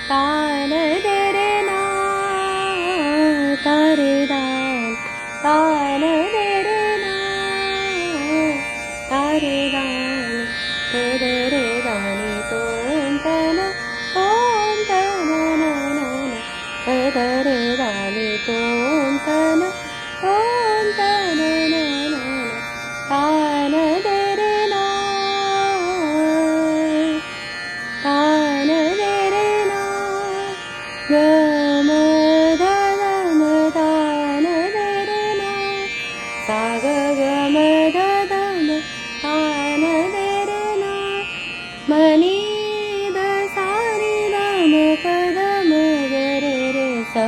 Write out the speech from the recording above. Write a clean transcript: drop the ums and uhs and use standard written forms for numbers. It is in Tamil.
தான தெரே நா தரேதான் தான தெரே நா தரேதான் தெரே தானி தோந்தன தோந்தன தெரே தானி தோந்தன தோந்தன தான தெரே நா தான தெரே நா கம தம தான தெரே நா சாக கம தம தான தெரே நா மணி த சாரி தம பதம கரே ரே சா